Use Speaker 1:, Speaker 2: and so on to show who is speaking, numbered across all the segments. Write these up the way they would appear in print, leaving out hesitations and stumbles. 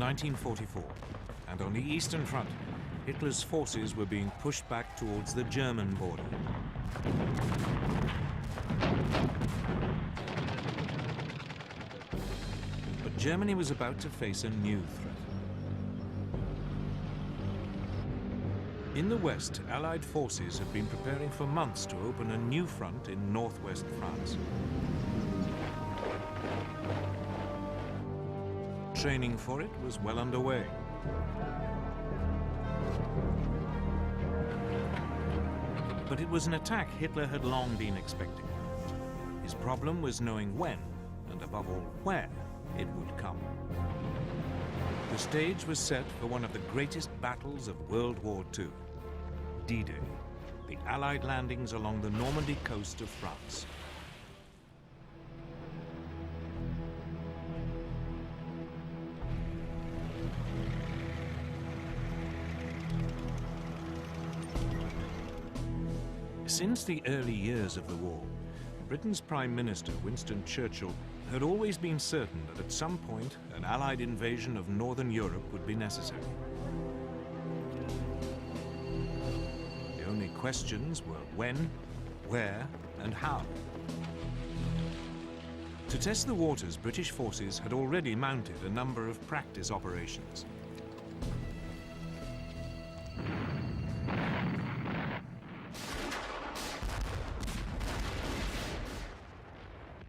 Speaker 1: 1944, and on the Eastern Front, Hitler's forces were being pushed back towards the German border. But Germany was about to face a new threat. In the West, Allied forces had been preparing for months to open a new front in northwest France. Training for it was well underway. But it was an attack Hitler had long been expecting. His problem was knowing when, and above all where, it would come. The stage was set for one of the greatest battles of World War II, D-Day, the Allied landings along the Normandy coast of France. Since the early years of the war, Britain's Prime Minister, Winston Churchill, had always been certain that at some point an Allied invasion of Northern Europe would be necessary. The only questions were when, where, and how. To test the waters, British forces had already mounted a number of practice operations.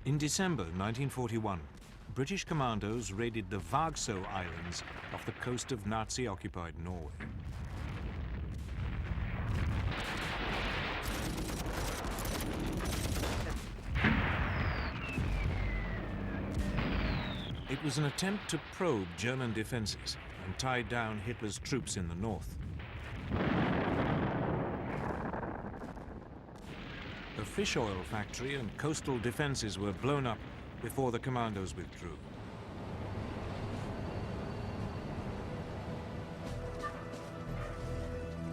Speaker 1: In December 1941, British commandos raided the Vargso Islands off the coast of Nazi-occupied Norway. It was an attempt to probe German defenses and tie down Hitler's troops in the north. A fish oil factory and coastal defenses were blown up before the commandos withdrew.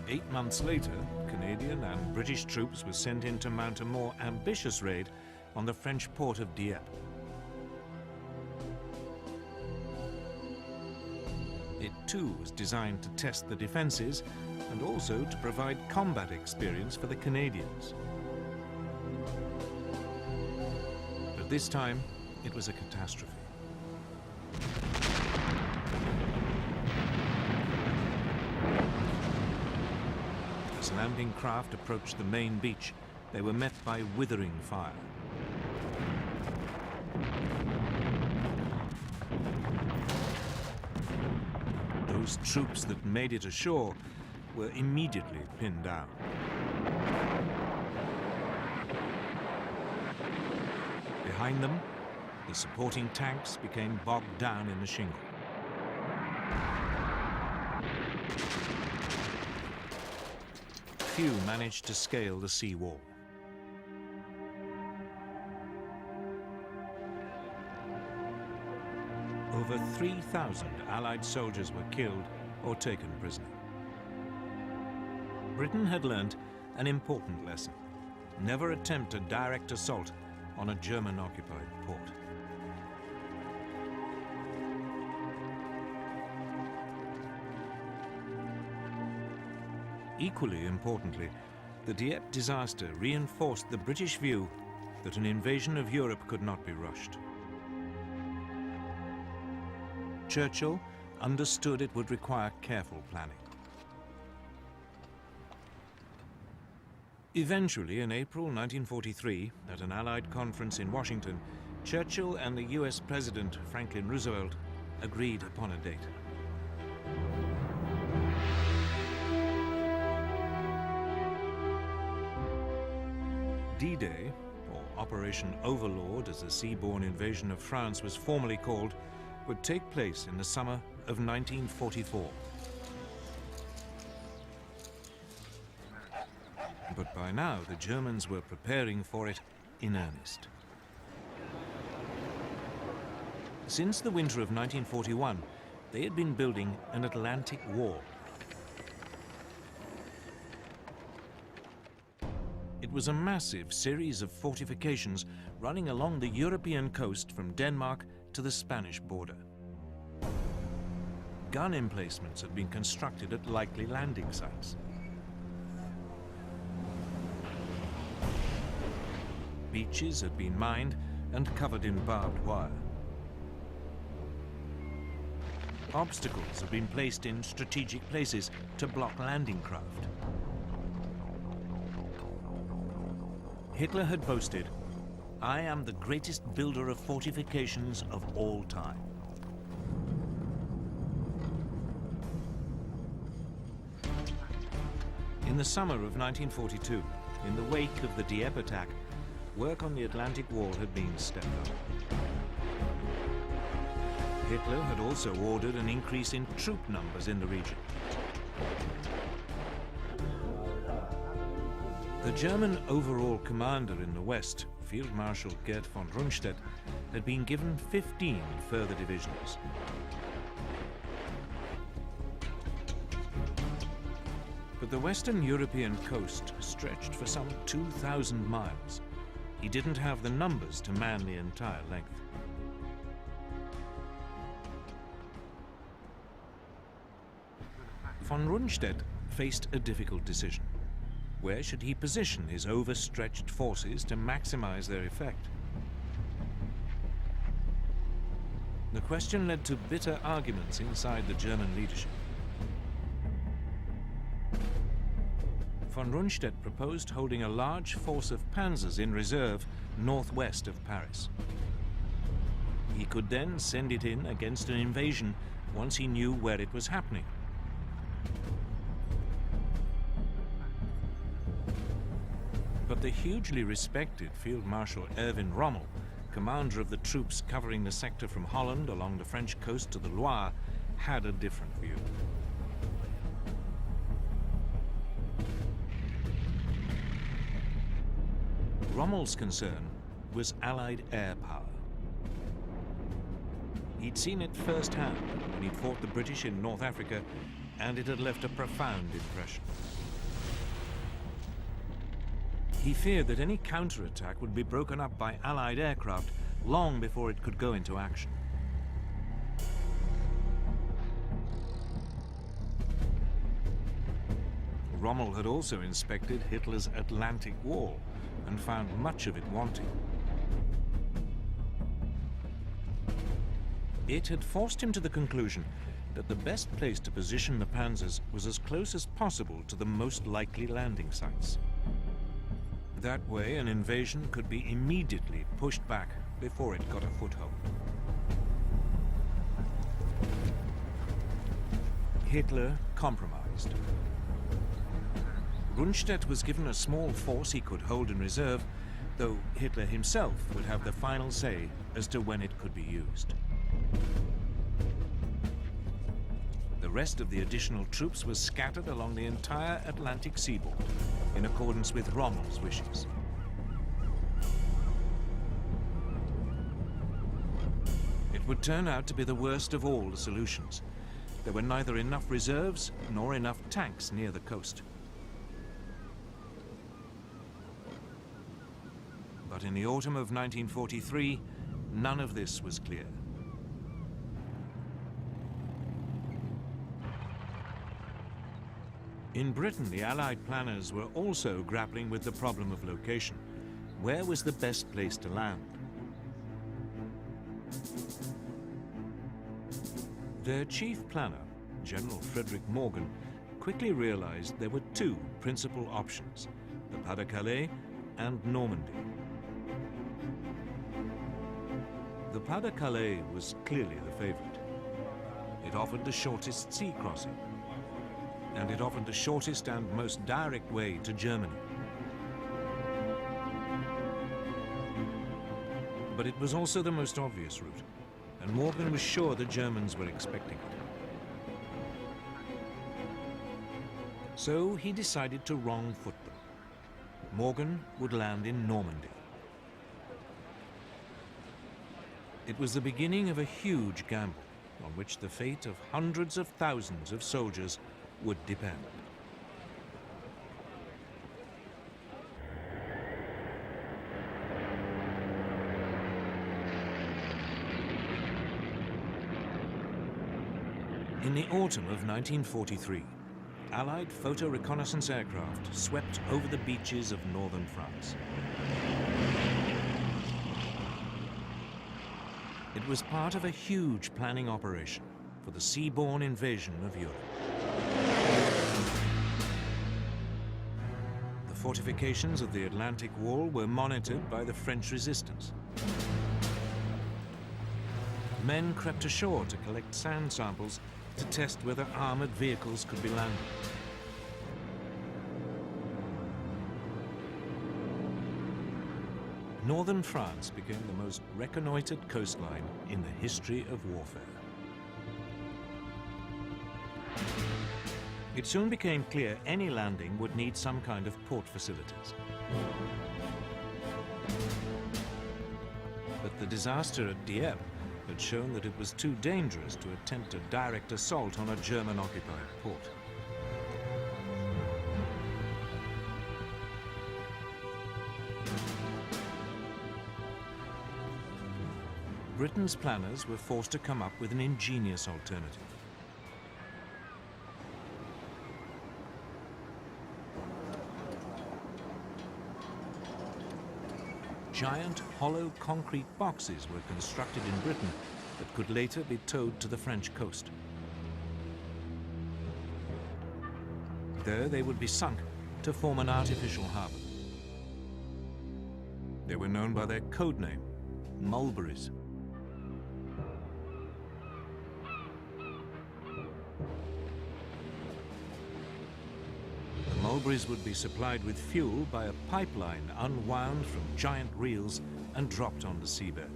Speaker 1: Eight months later, Canadian and British troops were sent in to mount a more ambitious raid on the French port of Dieppe. It too was designed to test the defenses and also to provide combat experience for the Canadians. This time, it was a catastrophe. As landing craft approached the main beach, they were met by withering fire. Those troops that made it ashore were immediately pinned down. Behind them, the supporting tanks became bogged down in the shingle. Few managed to scale the sea wall. Over 3,000 Allied soldiers were killed or taken prisoner. Britain had learnt an important lesson. Never attempt a direct assault on a German-occupied port. Equally importantly, the Dieppe disaster reinforced the British view that an invasion of Europe could not be rushed. Churchill understood it would require careful planning. Eventually, in April 1943, at an Allied conference in Washington, Churchill and the US President Franklin Roosevelt agreed upon a date. D-Day, or Operation Overlord as the seaborne invasion of France was formally called, would take place in the summer of 1944. But by now, the Germans were preparing for it in earnest. Since the winter of 1941, they had been building an Atlantic wall. It was a massive series of fortifications running along the European coast from Denmark to the Spanish border. gun emplacements had been constructed at likely landing sites. Beaches had been mined and covered in barbed wire. Obstacles had been placed in strategic places to block landing craft. Hitler had boasted, "I am the greatest builder of fortifications of all time." In the summer of 1942, in the wake of the Dieppe attack, work on the Atlantic Wall had been stepped up. Hitler had also ordered an increase in troop numbers in the region. The German overall commander in the West, Field Marshal Gerd von Rundstedt, had been given 15 further divisions. But the Western European coast stretched for some 2,000 miles. He didn't have the numbers to man the entire length. Von Rundstedt faced a difficult decision. Where should he position his overstretched forces to maximize their effect? The question led to bitter arguments inside the German leadership. Von Rundstedt proposed holding a large force of panzers in reserve northwest of Paris. He could then send it in against an invasion once he knew where it was happening. But the hugely respected Field Marshal Erwin Rommel, commander of the troops covering the sector from Holland along the French coast to the Loire, had a different view. Rommel's concern was Allied air power. He'd seen it firsthand when he'd fought the British in North Africa, and it had left a profound impression. He feared that any counterattack would be broken up by Allied aircraft long before it could go into action. Rommel had also inspected Hitler's Atlantic Wall and found much of it wanting. It had forced him to the conclusion that the best place to position the panzers was as close as possible to the most likely landing sites. That way, an invasion could be immediately pushed back before it got a foothold. Hitler compromised. Rundstedt was given a small force he could hold in reserve, though Hitler himself would have the final say as to when it could be used. The rest of the additional troops was scattered along the entire Atlantic seaboard, in accordance with Rommel's wishes. It would turn out to be the worst of all the solutions. There were neither enough reserves nor enough tanks near the coast. But in the autumn of 1943, none of this was clear. In Britain, the Allied planners were also grappling with the problem of location. Where was the best place to land? Their chief planner, General Frederick Morgan, quickly realized there were two principal options: the Pas-de-Calais and Normandy. The Pas-de-Calais was clearly the favorite. It offered the shortest sea crossing, and it offered the shortest and most direct way to Germany. But it was also the most obvious route, and Morgan was sure the Germans were expecting it. So he decided to wrong-foot them. Morgan would land in Normandy. It was the beginning of a huge gamble on which the fate of hundreds of thousands of soldiers would depend. In the autumn of 1943, Allied photo reconnaissance aircraft swept over the beaches of northern France. It was part of a huge planning operation for the seaborne invasion of Europe. The fortifications of the Atlantic Wall were monitored by the French resistance. Men crept ashore to collect sand samples to test whether armored vehicles could be landed. Northern France became the most reconnoitred coastline in the history of warfare. It soon became clear any landing would need some kind of port facilities. But the disaster at Dieppe had shown that it was too dangerous to attempt a direct assault on a German-occupied port. Britain's planners were forced to come up with an ingenious alternative. Giant, hollow concrete boxes were constructed in Britain that could later be towed to the French coast. There they would be sunk to form an artificial harbour. They were known by their code name, mulberries. The mulberries would be supplied with fuel by a pipeline unwound from giant reels and dropped on the seabed.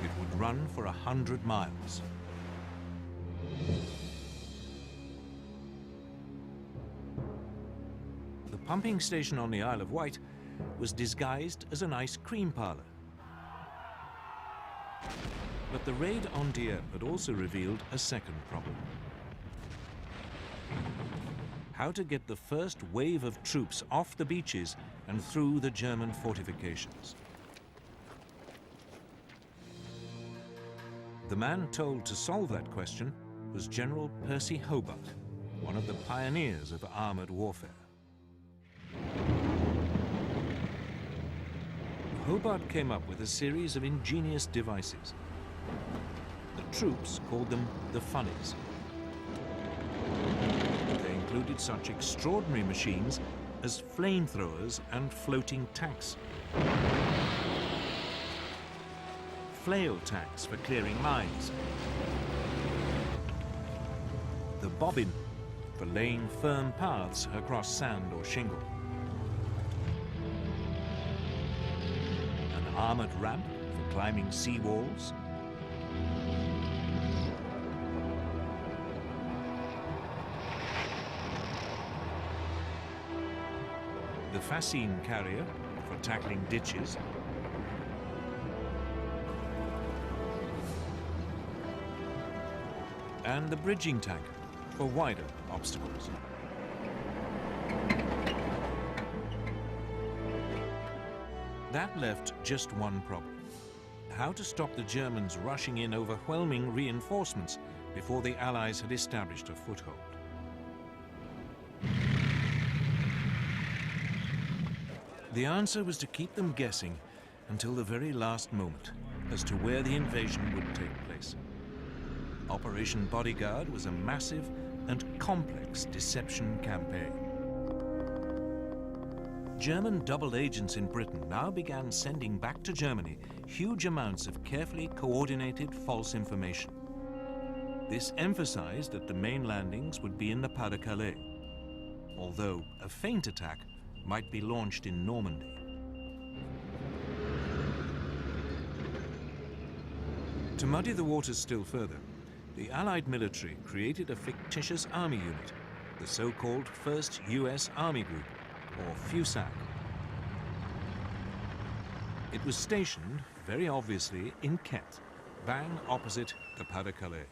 Speaker 1: It would run for 100 miles. The pumping station on the Isle of Wight was disguised as an ice cream parlour. But the raid on Dieppe had also revealed a second problem. How to get the first wave of troops off the beaches and through the German fortifications. The man told to solve that question was General Percy Hobart, one of the pioneers of armoured warfare. Hobart came up with a series of ingenious devices. The troops called them the funnies. They included such extraordinary machines as flamethrowers and floating tanks. Flail tanks for clearing mines. The bobbin for laying firm paths across sand or shingle. An armoured ramp for climbing seawalls. The fascine carrier for tackling ditches. And the bridging tank for wider obstacles. That left just one problem: how to stop the Germans rushing in overwhelming reinforcements before the Allies had established a foothold. The answer was to keep them guessing until the very last moment as to where the invasion would take place. Operation Bodyguard was a massive and complex deception campaign. German double agents in Britain now began sending back to Germany huge amounts of carefully coordinated false information. This emphasized that the main landings would be in the Pas-de-Calais, although a feint attack might be launched in Normandy. To muddy the waters still further, the Allied military created a fictitious army unit, the so-called 1st US Army Group, or FUSAG. It was stationed, very obviously, in Kent, bang opposite the Pas-de-Calais.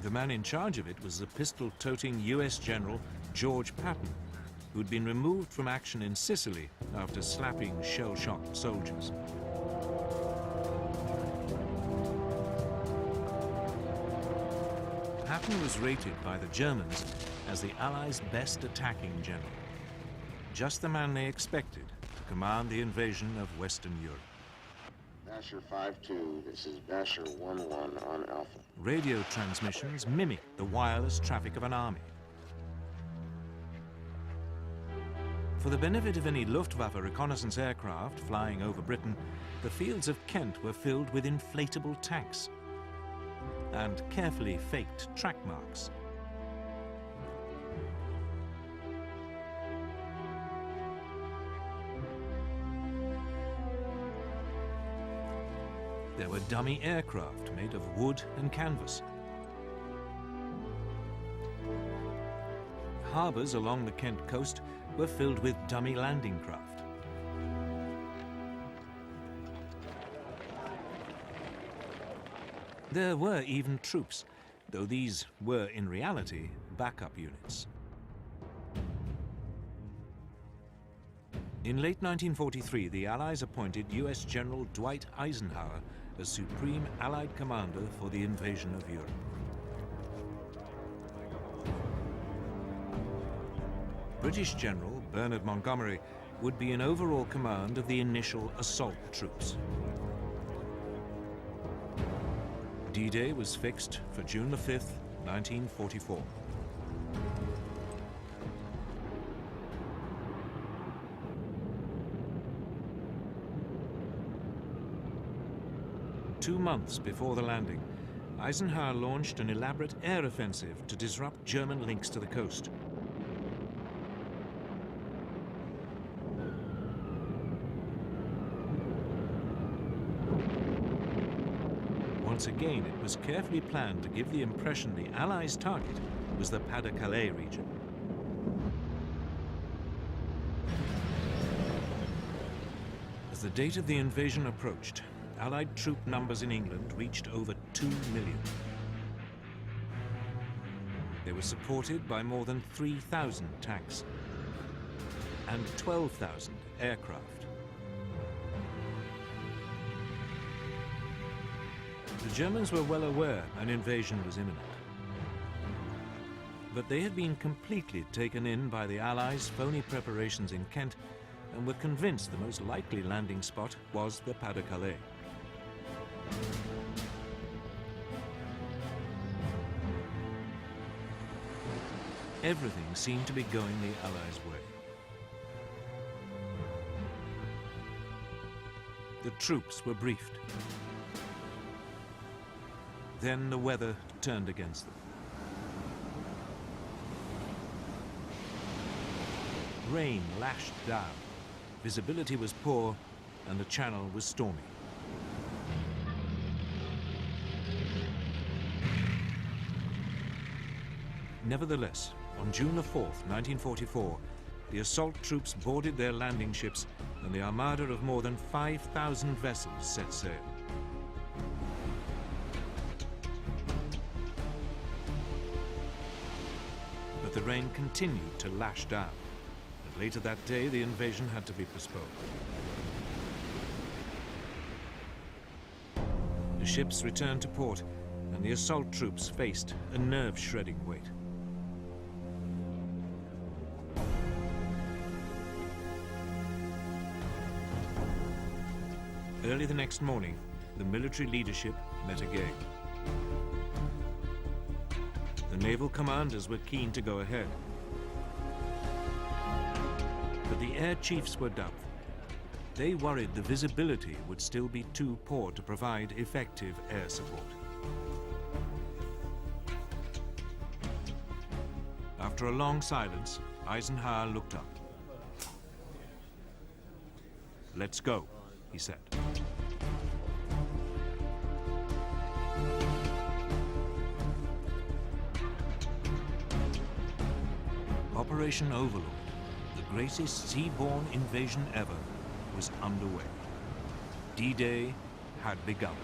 Speaker 1: The man in charge of it was the pistol-toting US General George Patton, who'd been removed from action in Sicily after slapping shell-shocked soldiers. Patton was rated by the Germans as the Allies' best attacking general. Just the man they expected to command the invasion of Western Europe.
Speaker 2: Basher 5-2, this is Basher 1-1 on Alpha.
Speaker 1: Radio transmissions mimicked the wireless traffic of an army. For the benefit of any Luftwaffe reconnaissance aircraft flying over Britain, the fields of Kent were filled with inflatable tanks and carefully faked track marks. There were dummy aircraft made of wood and canvas. Harbours along the Kent coast were filled with dummy landing craft. There were even troops, though these were in reality backup units. In late 1943, the Allies appointed US General Dwight Eisenhower as Supreme Allied Commander for the invasion of Europe. British General Bernard Montgomery would be in overall command of the initial assault troops. D-Day was fixed for June the 5th, 1944. Two months before the landing, Eisenhower launched an elaborate air offensive to disrupt German links to the coast. Once again, it was carefully planned to give the impression the Allies' target was the Pas-de-Calais region. As the date of the invasion approached, Allied troop numbers in England reached over 2 million. They were supported by more than 3,000 tanks and 12,000 aircraft. The Germans were well aware an invasion was imminent. But they had been completely taken in by the Allies' phony preparations in Kent and were convinced the most likely landing spot was the Pas-de-Calais. Everything seemed to be going the Allies' way. The troops were briefed. Then the weather turned against them. Rain lashed down, visibility was poor, and the channel was stormy. Nevertheless, on June the 4th, 1944, the assault troops boarded their landing ships and the armada of more than 5,000 vessels set sail. But the rain continued to lash down, and later that day the invasion had to be postponed. The ships returned to port, and the assault troops faced a nerve-shredding wait. Early the next morning, the military leadership met again. The naval commanders were keen to go ahead. But the air chiefs were doubtful. They worried the visibility would still be too poor to provide effective air support. After a long silence, Eisenhower looked up. "Let's go," he said. Operation Overlord, the greatest seaborne invasion ever, was underway. D-Day had begun.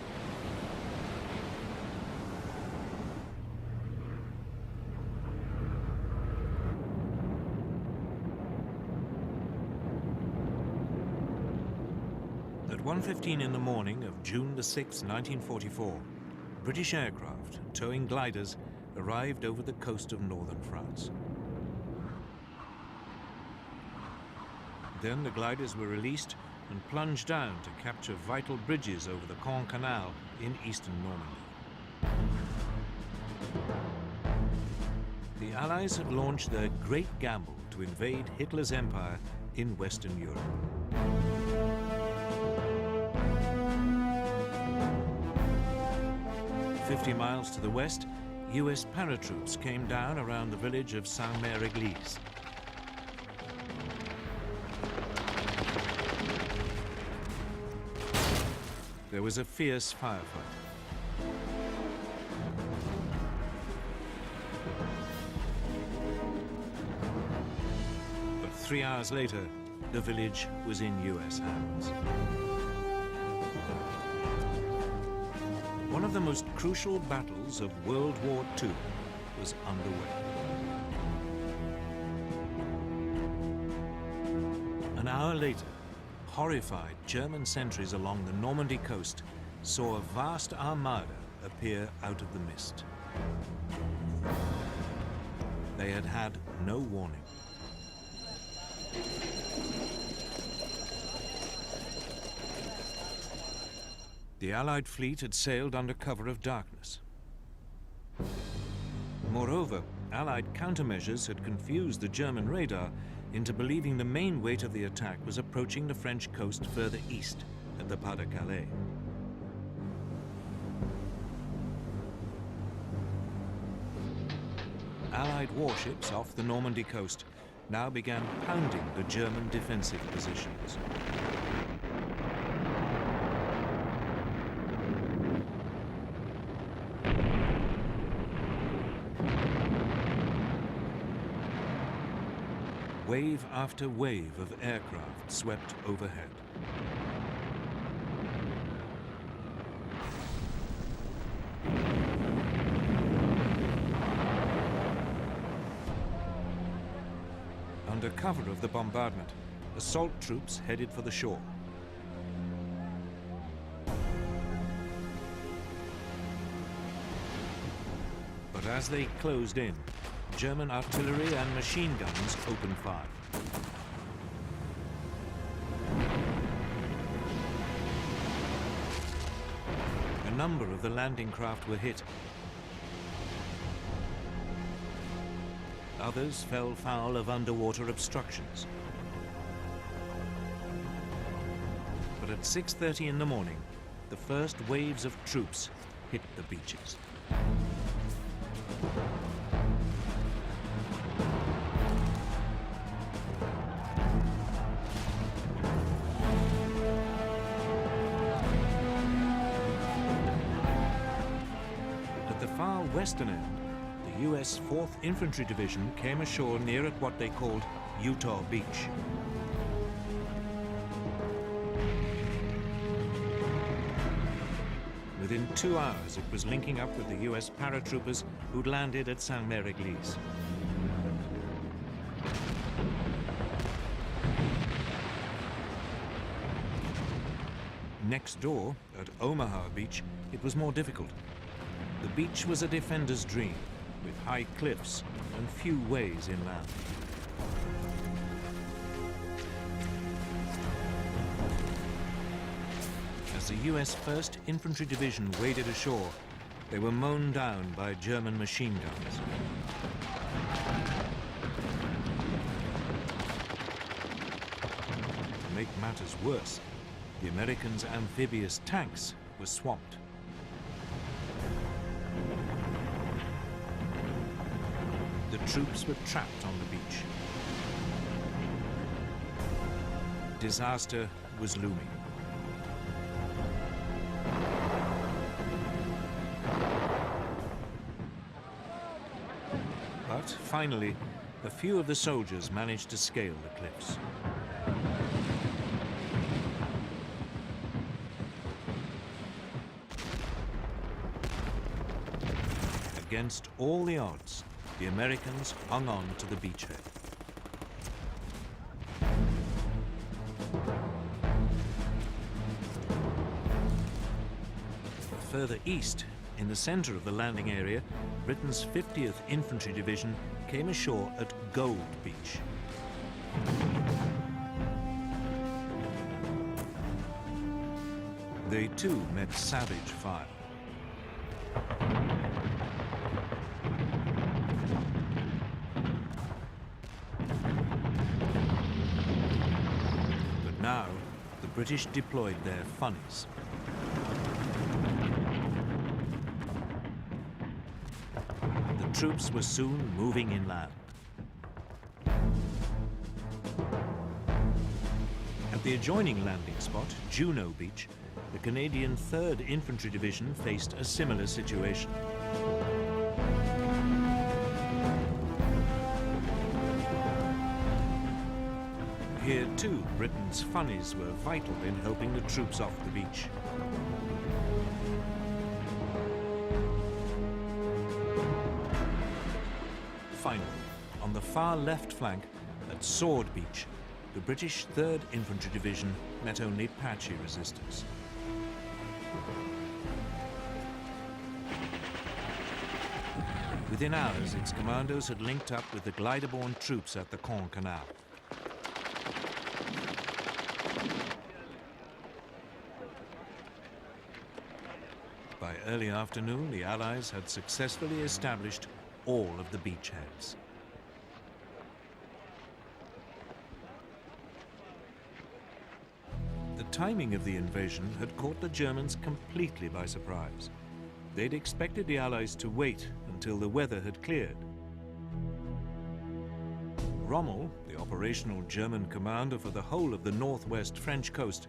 Speaker 1: 1:15 in the morning of June the 6th, 1944, British aircraft towing gliders arrived over the coast of northern France. Then the gliders were released and plunged down to capture vital bridges over the Caen Canal in eastern Normandy. The Allies had launched their great gamble to invade Hitler's empire in Western Europe. "50 miles to the west, US paratroops came down around the village of Saint-Mère-Église. There was a fierce firefight. But 3 hours later, the village was in US hands. One of the most crucial battles of World War II was underway. An hour later, horrified German sentries along the Normandy coast saw a vast armada appear out of the mist. They had had no warning. The Allied fleet had sailed under cover of darkness. Moreover, Allied countermeasures had confused the German radar into believing the main weight of the attack was approaching the French coast further east at the Pas-de-Calais. Allied warships off the Normandy coast now began pounding the German defensive positions. Wave after wave of aircraft swept overhead. Under cover of the bombardment, assault troops headed for the shore. But as they closed in, German artillery and machine guns opened fire. A number of the landing craft were hit. Others fell foul of underwater obstructions. But at 6:30 in the morning, the first waves of troops hit the beaches. Western end, the US 4th Infantry Division came ashore near at what they called Utah Beach. Within 2 hours, it was linking up with the US paratroopers who'd landed at Saint-Mère-Église. Next door, at Omaha Beach, it was more difficult. The beach was a defender's dream, with high cliffs and few ways inland. As the US 1st Infantry Division waded ashore, they were mown down by German machine guns. To make matters worse, the Americans' amphibious tanks were swamped. The troops were trapped on the beach. Disaster was looming. But finally, a few of the soldiers managed to scale the cliffs. Against all the odds, the Americans hung on to the beachhead. further east, in the center of the landing area, Britain's 50th Infantry Division came ashore at Gold Beach. They too met savage fire. But now, the British deployed their funnies. The troops were soon moving inland. At the adjoining landing spot, Juno Beach, the Canadian 3rd Infantry Division faced a similar situation. Here too, Britain's funnies were vital in helping the troops off the beach. Finally, on the far left flank, at Sword Beach, the British 3rd Infantry Division met only patchy resistance. Within hours, its commandos had linked up with the glider-borne troops at the Caen Canal. By early afternoon, the Allies had successfully established all of the beachheads. The timing of the invasion had caught the Germans completely by surprise. They'd expected the Allies to wait until the weather had cleared. Rommel, the operational German commander for the whole of the northwest French coast,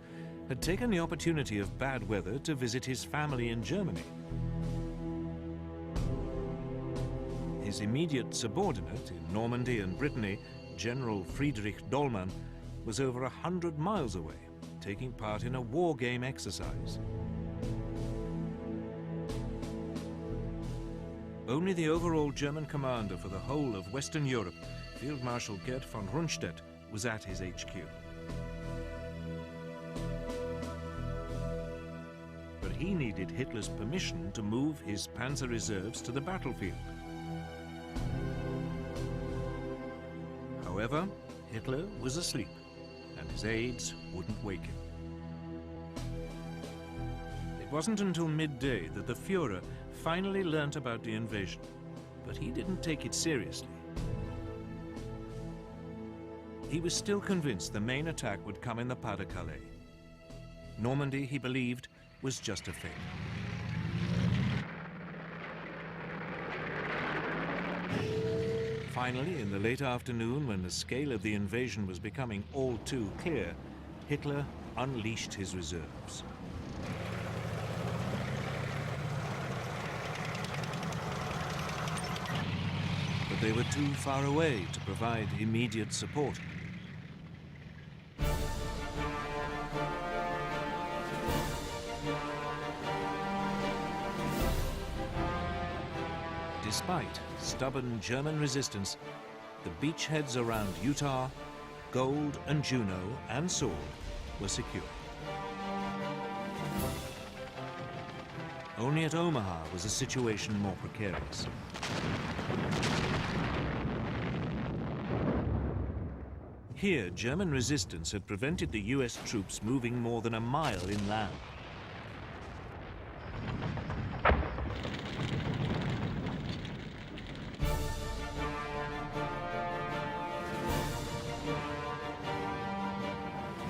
Speaker 1: had taken the opportunity of bad weather to visit his family in Germany. His immediate subordinate in Normandy and Brittany, General Friedrich Dollmann, was over 100 miles away, taking part in a war game exercise. Only the overall German commander for the whole of Western Europe, Field Marshal Gerd von Rundstedt, was at his HQ. But he needed Hitler's permission to move his panzer reserves to the battlefield. However, Hitler was asleep, and his aides wouldn't wake him. It wasn't until midday that the Führer finally learnt about the invasion, but he didn't take it seriously. He was still convinced the main attack would come in the Pas-de-Calais. Normandy, he believed, was just a feint. Finally, in the late afternoon, when the scale of the invasion was becoming all too clear, Hitler unleashed his reserves. But they were too far away to provide immediate support. Despite stubborn German resistance, the beachheads around Utah, Gold and Juno and Sword were secure. Only at Omaha was the situation more precarious. Here, German resistance had prevented the US troops moving more than a mile inland.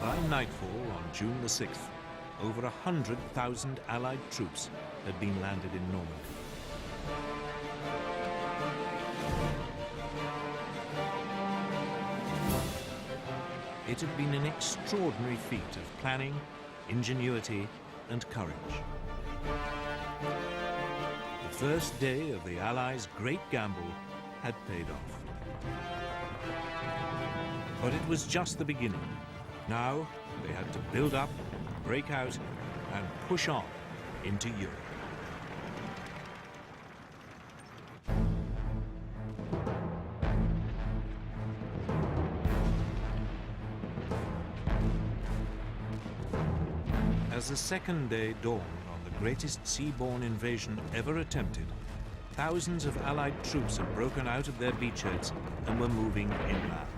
Speaker 1: By nightfall on June the 6th, over 100,000 Allied troops had been landed in Normandy. It had been an extraordinary feat of planning, ingenuity, and courage. The first day of the Allies' great gamble had paid off. But it was just the beginning. Now they had to build up, break out, and push on into Europe. As the second day dawned on the greatest seaborne invasion ever attempted, thousands of Allied troops had broken out of their beachheads and were moving inland.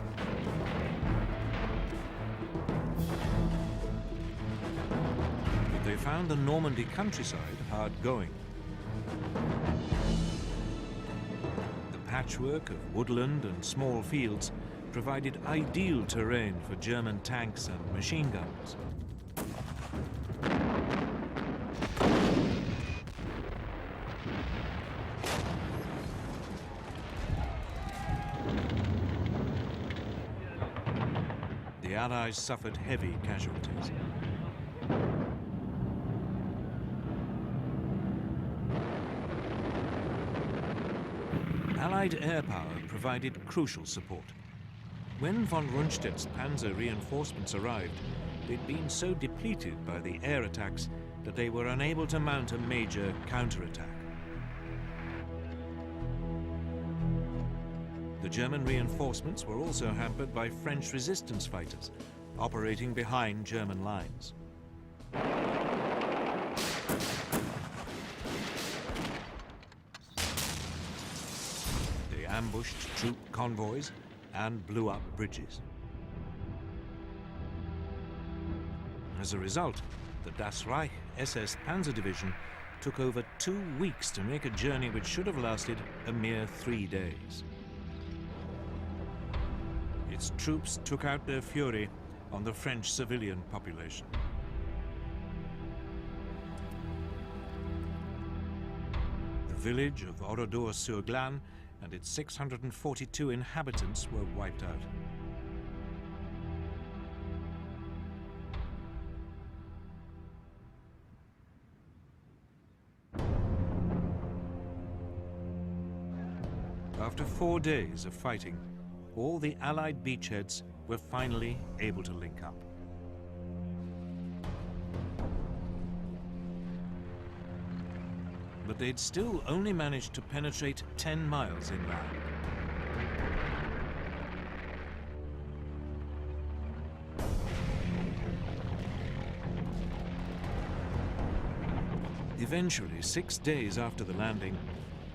Speaker 1: But they found the Normandy countryside hard going. The patchwork of woodland and small fields provided ideal terrain for German tanks and machine guns. The Allies suffered heavy casualties. Allied air power provided crucial support. When von Rundstedt's panzer reinforcements arrived, they'd been so depleted by the air attacks that they were unable to mount a major counterattack. The German reinforcements were also hampered by French resistance fighters operating behind German lines. They ambushed troop convoys and blew up bridges. As a result, the Das Reich SS Panzer Division took over 2 weeks to make a journey which should have lasted a mere 3 days. Its troops took out their fury on the French civilian population. The village of Oradour-sur-Glane and its 642 inhabitants were wiped out. After 4 days of fighting, all the Allied beachheads were finally able to link up. But they'd still only managed to penetrate 10 miles inland. Eventually, 6 days after the landing,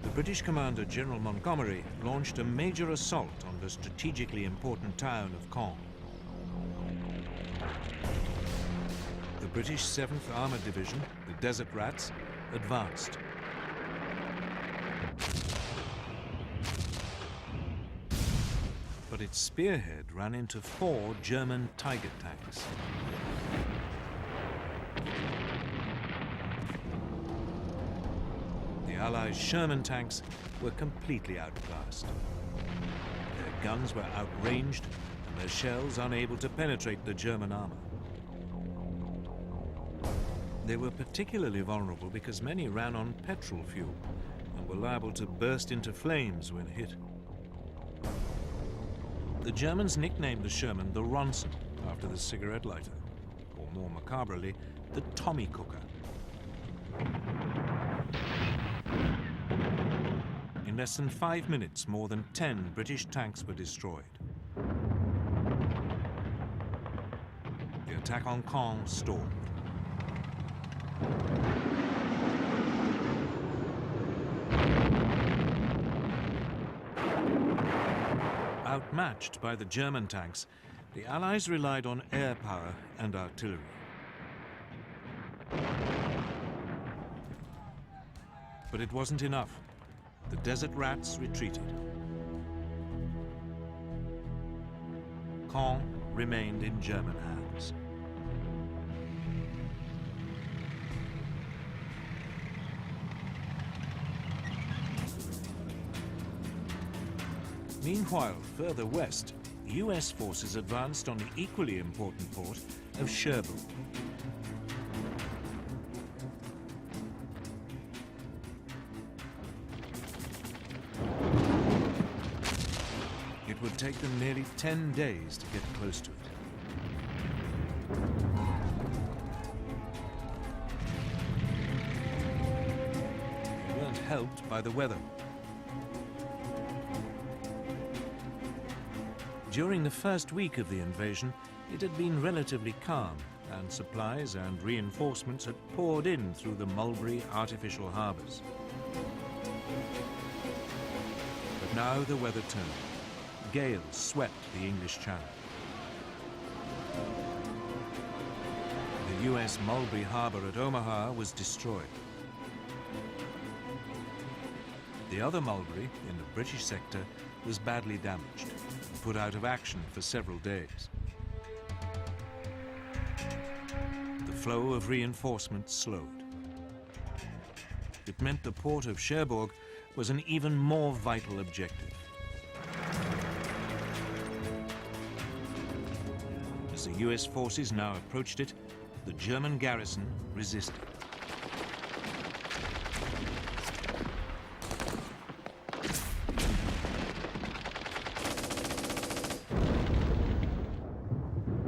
Speaker 1: the British commander, General Montgomery, launched a major assault on the strategically important town of Caen. The British 7th Armored Division, the Desert Rats, advanced. But its spearhead ran into 4 German Tiger tanks. The Allies' Sherman tanks were completely outclassed. Their guns were outranged and their shells unable to penetrate the German armor. They were particularly vulnerable because many ran on petrol fuel and were liable to burst into flames when hit. The Germans nicknamed the Sherman the Ronson, after the cigarette lighter, or more macabrely, the Tommy Cooker. In less than 5 minutes, more than 10 British tanks were destroyed. The attack on Caen stalled. Outmatched by the German tanks, the Allies relied on air power and artillery. But it wasn't enough. The Desert Rats retreated. Caen remained in German hands. Meanwhile, further west, US forces advanced on the equally important port of Cherbourg. It would take them nearly 10 days to get close to it. They weren't helped by the weather. During the first week of the invasion, it had been relatively calm, and supplies and reinforcements had poured in through the Mulberry artificial harbours. But now the weather turned. Gales swept the English Channel. The US Mulberry Harbour at Omaha was destroyed. The other Mulberry, in the British sector, was badly damaged and put out of action for several days. The flow of reinforcements slowed. It meant the port of Cherbourg was an even more vital objective. As the US forces now approached it, the German garrison resisted.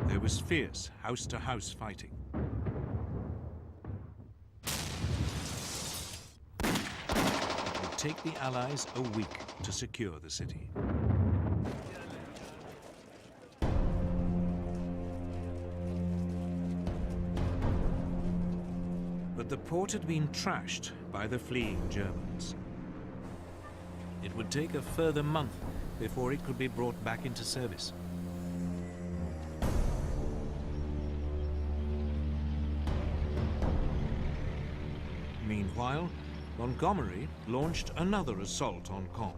Speaker 1: There was fierce house-to-house fighting. It would take the Allies a week to secure the city. But the port had been trashed by the fleeing Germans. It would take a further month before it could be brought back into service. Meanwhile, Montgomery launched another assault on Caen.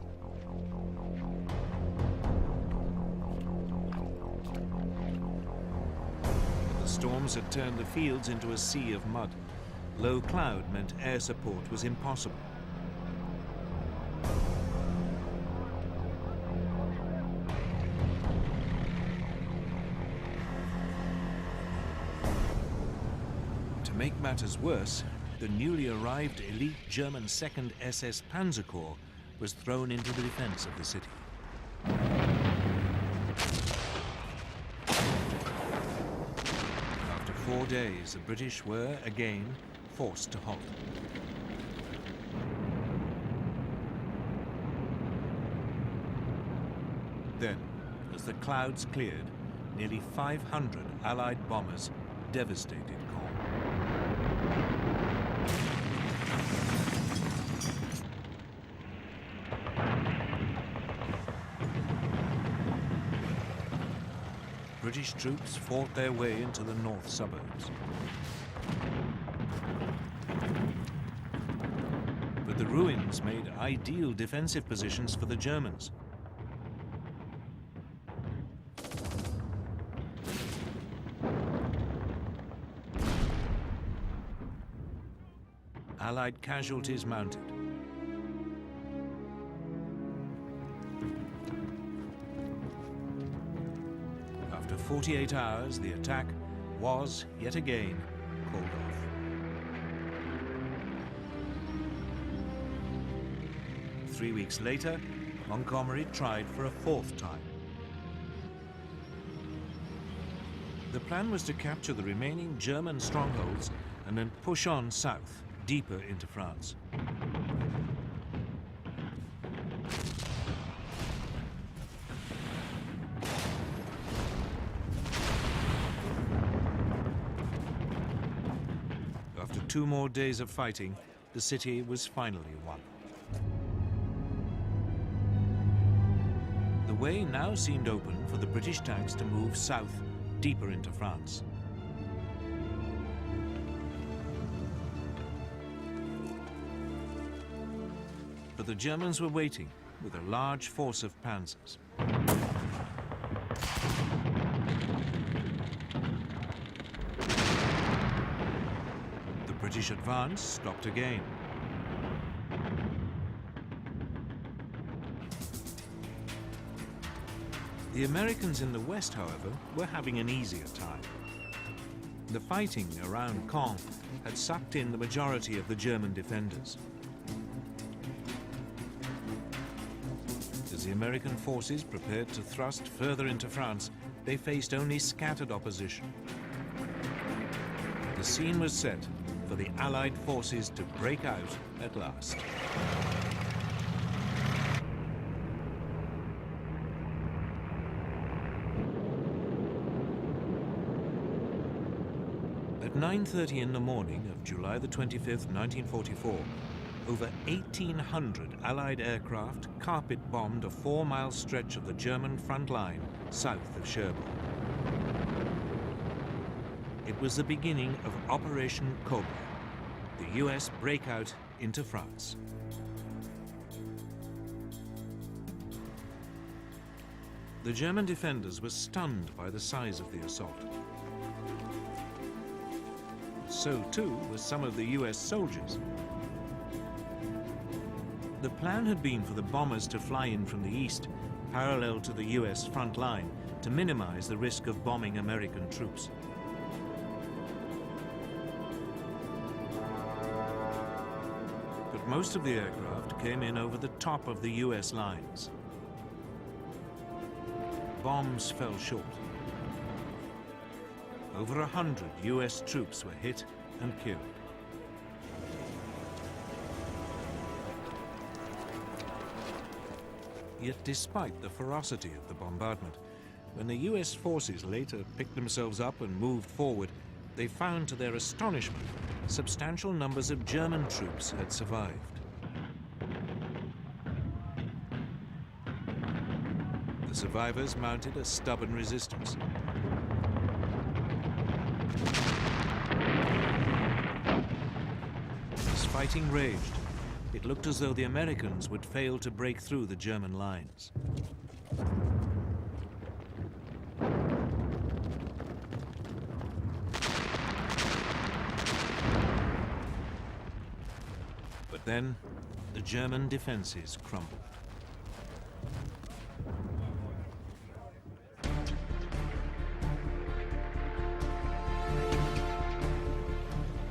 Speaker 1: The storms had turned the fields into a sea of mud. Low cloud meant air support was impossible. To make matters worse, the newly arrived elite German 2nd SS Panzer Corps was thrown into the defense of the city. After 4 days, the British were, again, forced to halt. Then, as the clouds cleared, nearly 500 Allied bombers devastated Caen. British troops fought their way into the north suburbs. But the ruins made ideal defensive positions for the Germans. Allied casualties mounted. After 48 hours, the attack was, yet again, called off. Three weeks later, Montgomery tried for a fourth time. The plan was to capture the remaining German strongholds and then push on south, deeper into France. After 2 more days of fighting, the city was finally won. The way now seemed open for the British tanks to move south, deeper into France. But the Germans were waiting with a large force of panzers. The British advance stopped again. The Americans in the west, however, were having an easier time. The fighting around Caen had sucked in the majority of the German defenders. As the American forces prepared to thrust further into France, they faced only scattered opposition. The scene was set for the Allied forces to break out at last. 9:30 in the morning of July the 25th, 1944, over 1,800 Allied aircraft carpet-bombed a 4-mile stretch of the German front line south of Cherbourg. It was the beginning of Operation Cobra, the US breakout into France. The German defenders were stunned by the size of the assault. So too were some of the US soldiers. The plan had been for the bombers to fly in from the east, parallel to the US front line, to minimize the risk of bombing American troops. But most of the aircraft came in over the top of the US lines. Bombs fell short. Over 100 US troops were hit and killed. Yet despite the ferocity of the bombardment, when the US forces later picked themselves up and moved forward, they found to their astonishment substantial numbers of German troops had survived. The survivors mounted a stubborn resistance. As fighting raged, it looked as though the Americans would fail to break through the German lines. But then, the German defenses crumbled.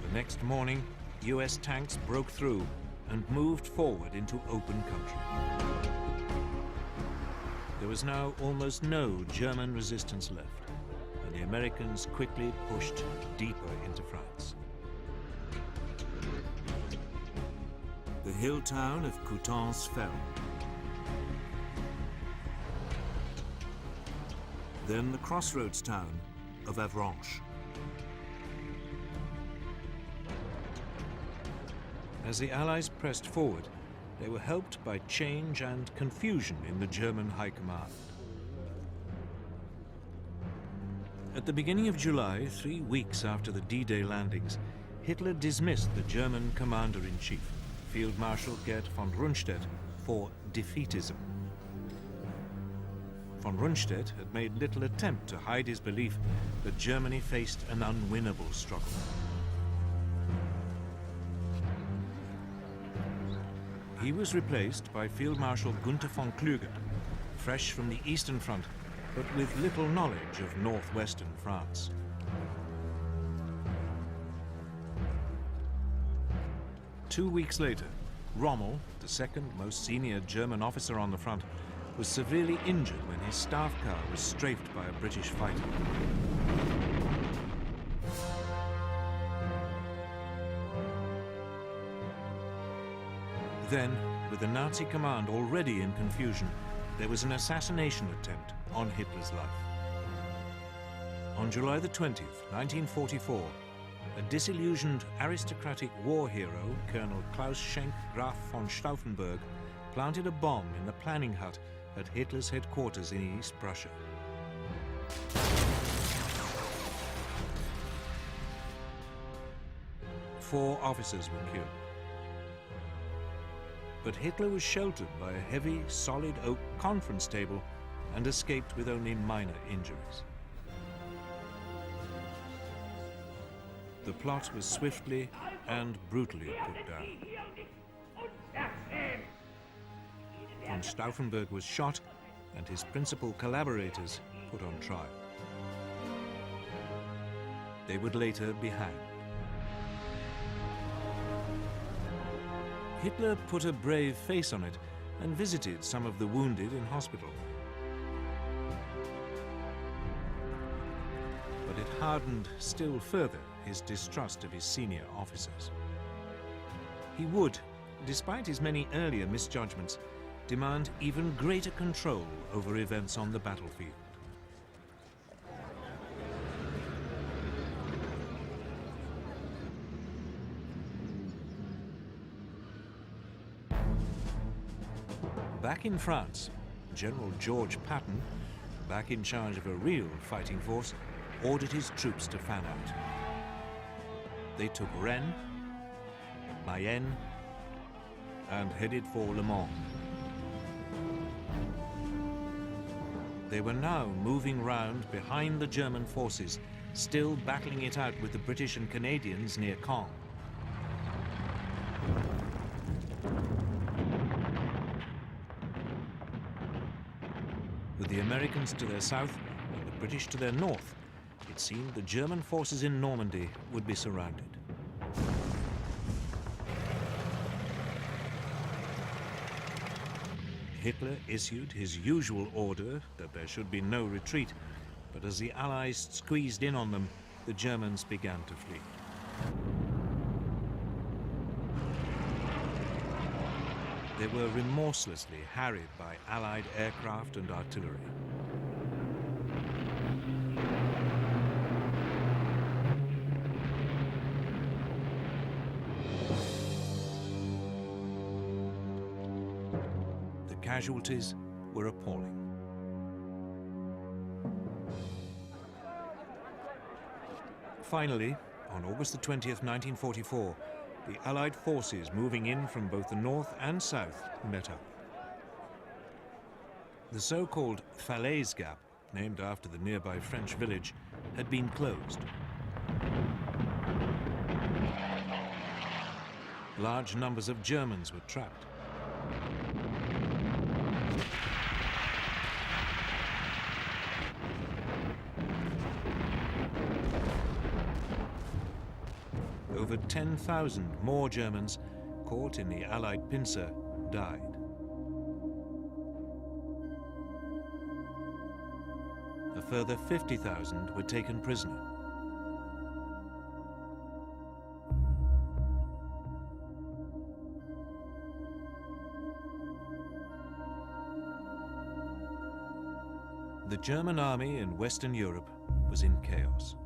Speaker 1: The next morning, US tanks broke through and moved forward into open country. There was now almost no German resistance left, and the Americans quickly pushed deeper into France. The hill town of Coutances fell. Then the crossroads town of Avranches. As the Allies pressed forward, they were helped by change and confusion in the German high command. At the beginning of July, 3 weeks after the D-Day landings, Hitler dismissed the German commander-in-chief, Field Marshal Gerd von Rundstedt, for defeatism. Von Rundstedt had made little attempt to hide his belief that Germany faced an unwinnable struggle. He was replaced by Field Marshal Gunther von Kluge, fresh from the Eastern Front, but with little knowledge of northwestern France. Two weeks later, Rommel, the second most senior German officer on the front, was severely injured when his staff car was strafed by a British fighter. Then, with the Nazi command already in confusion, there was an assassination attempt on Hitler's life. On July the 20th, 1944, a disillusioned aristocratic war hero, Colonel Klaus Schenk Graf von Stauffenberg, planted a bomb in the planning hut at Hitler's headquarters in East Prussia. Four officers were killed. But Hitler was sheltered by a heavy, solid oak conference table and escaped with only minor injuries. The plot was swiftly and brutally put down. Von Stauffenberg was shot and his principal collaborators put on trial. They would later be hanged. Hitler put a brave face on it and visited some of the wounded in hospital. But it hardened still further his distrust of his senior officers. He would, despite his many earlier misjudgments, demand even greater control over events on the battlefield. Back in France, General George Patton, back in charge of a real fighting force, ordered his troops to fan out. They took Rennes, Mayenne, and headed for Le Mans. They were now moving round behind the German forces, still battling it out with the British and Canadians near Caen. With the Americans to their south and the British to their north, it seemed the German forces in Normandy would be surrounded. Hitler issued his usual order that there should be no retreat, but as the Allies squeezed in on them, the Germans began to flee. They were remorselessly harried by Allied aircraft and artillery. The casualties were appalling. Finally, on August the 20th, 1944, the Allied forces moving in from both the north and south met up. The so-called Falaise Gap, named after the nearby French village, had been closed. Large numbers of Germans were trapped. Over 10,000 more Germans, caught in the Allied pincer, died. A further 50,000 were taken prisoner. The German army in Western Europe was in chaos.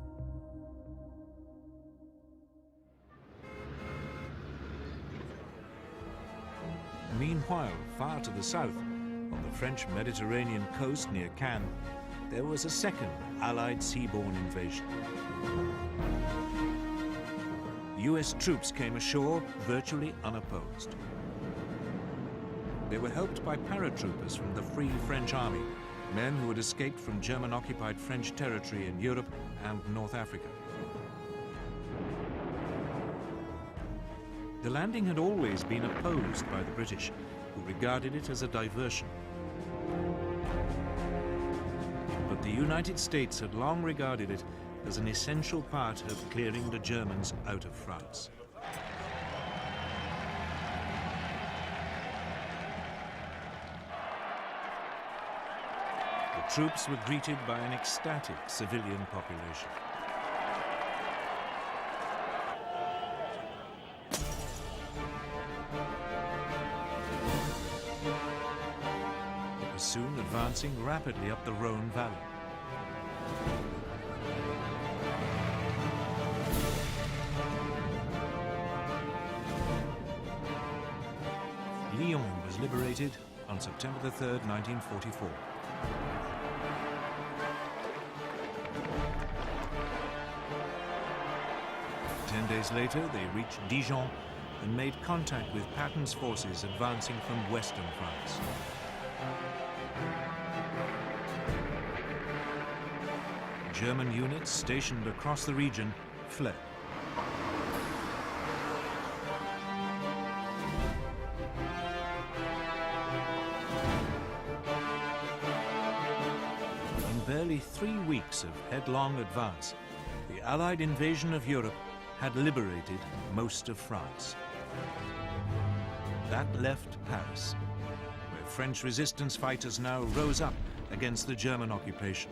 Speaker 1: Meanwhile, far to the south, on the French Mediterranean coast near Cannes, there was a second Allied seaborne invasion. US troops came ashore virtually unopposed. They were helped by paratroopers from the Free French Army, men who had escaped from German-occupied French territory in Europe and North Africa. The landing had always been opposed by the British, who regarded it as a diversion. But the United States had long regarded it as an essential part of clearing the Germans out of France. The troops were greeted by an ecstatic civilian population. Soon advancing rapidly up the Rhone Valley. Lyon was liberated on September the 3rd, 1944. Ten days later, they reached Dijon and made contact with Patton's forces advancing from western France. German units stationed across the region fled. In barely 3 weeks of headlong advance, the Allied invasion of Europe had liberated most of France. That left Paris, where French resistance fighters now rose up against the German occupation.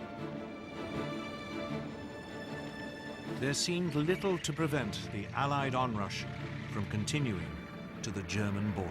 Speaker 1: There seemed little to prevent the Allied onrush from continuing to the German border.